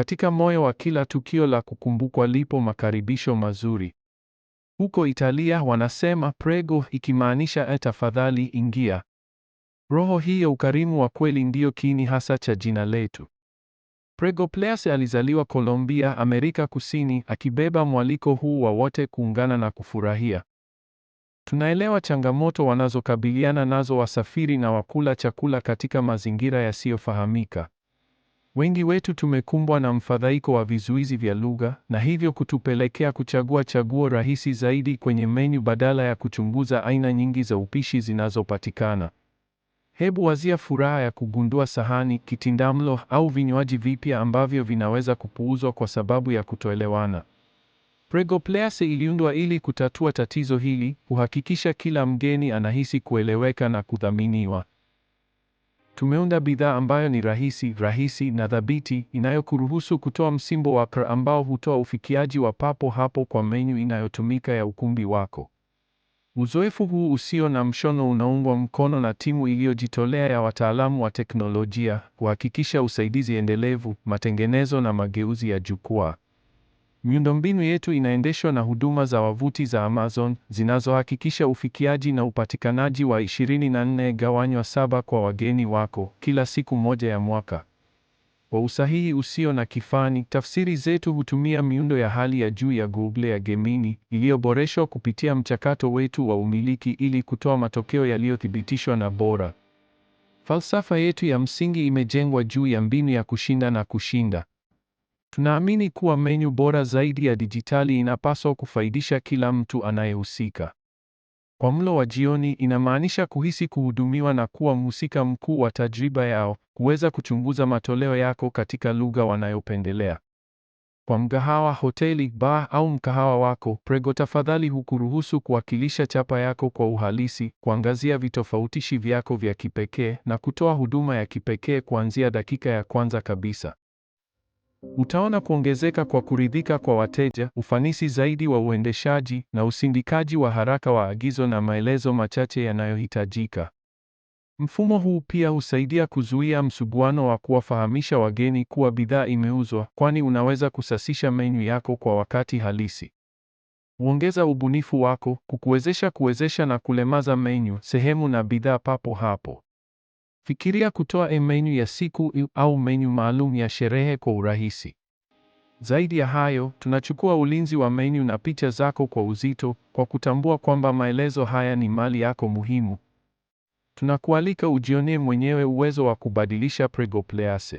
katika moyo wa kila tukio la kukumbukwa lipo makaribisho mazuri. Huko Italia wanasema prego, ikimaanisha tafadhali ingia. Roho hii ya ukarimu wa kweli ndiyo kiini hasa cha jina letu. Prego Ples alizaliwa Colombia, Amerika Kusini, akibeba mwaliko huu wa wote kuungana na kufurahia. Tunaelewa changamoto wanazokabiliana nazo wasafiri na wakula chakula katika mazingira yasiyofahamika. Wengi wetu tumekumbwa na mfadhaiko wa vizuizi vya lugha, na hivyo kutupelekea kuchagua chaguo rahisi zaidi kwenye menu badala ya kuchunguza aina nyingi za upishi zinazopatikana. Hebu wazia furaha ya kugundua sahani, kitindamlo au vinywaji vipya ambavyo vinaweza kupuuzwa kwa sababu ya kutoelewana. Prego Ples iliundwa ili kutatua tatizo hili, kuhakikisha kila mgeni anahisi kueleweka na kuthaminiwa. Tumeunda bidhaa ambayo ni rahisi na thabiti, inayokuruhusu kutoa msimbo wa QR ambao hutoa ufikiaji wa papo hapo kwa menu inayotumika ya ukumbi wako. Uzoefu huu usio na mshono unaungwa mkono na timu iliyojitolea ya wataalamu wa teknolojia, kuhakikisha usaidizi endelevu, matengenezo na mageuzi ya jukwaa. Miundombinu yetu inaendeshwa na huduma za wavuti za Amazon, zinazohakikisha ufikiaji na upatikanaji wa 24/7 kwa wageni wako, kila siku moja ya mwaka. Kwa usahihi usio na kifani, tafsiri zetu hutumia miundo ya hali ya juu ya Google ya Gemini, iliyoboreshwa kupitia mchakato wetu wa umiliki ili kutoa matokeo yaliyothibitishwa na bora. Falsafa yetu ya msingi imejengwa juu ya mbinu ya kushinda na kushinda. Tunaamini kuwa menu bora zaidi ya dijitali inapaswa kufaidisha kila mtu anayehusika. Kwa mlo wa jioni inamaanisha kuhisi kuhudumiwa na kuwa mhusika mkuu wa tajriba yao, kuweza kuchunguza matoleo yako katika lugha wanayopendelea. Kwa mgahawa, hoteli, bar au mkahawa wako, Prego tafadhali hukuruhusu kuwakilisha chapa yako kwa uhalisi, kuangazia vitofautishi vyako vya kipekee na kutoa huduma ya kipekee kuanzia dakika ya kwanza kabisa. Utaona kuongezeka kwa kuridhika kwa wateja, ufanisi zaidi wa uendeshaji na usindikaji wa haraka wa agizo na maelezo machache yanayohitajika. Mfumo huu pia husaidia kuzuia msuguano wa kuwafahamisha wageni kuwa bidhaa imeuzwa, kwani unaweza kusasisha menu yako kwa wakati halisi. Huongeza ubunifu wako, kuwezesha na kulemaza menu, sehemu na bidhaa papo hapo. Fikiria kutoa menu ya siku au menu maalum ya sherehe kwa urahisi. Zaidi ya hayo, tunachukua ulinzi wa menu na picha zako kwa uzito, kwa kutambua kwamba maelezo haya ni mali yako muhimu. Tunakualika ujionee mwenyewe uwezo wa kubadilisha Prego Ples.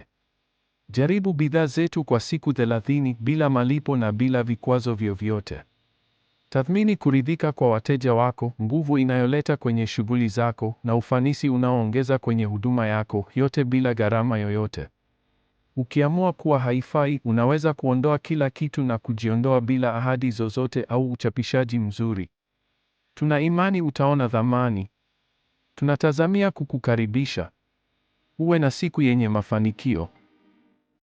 Jaribu bidhaa zetu kwa siku 30 bila malipo na bila vikwazo vyovyote. Tathmini kuridhika kwa wateja wako, nguvu inayoleta kwenye shughuli zako, na ufanisi unaoongeza kwenye huduma yako, yote bila gharama yoyote. Ukiamua kuwa haifai, unaweza kuondoa kila kitu na kujiondoa bila ahadi zozote au uchapishaji mzuri. Tuna imani utaona thamani. Tunatazamia kukukaribisha. Uwe na siku yenye mafanikio.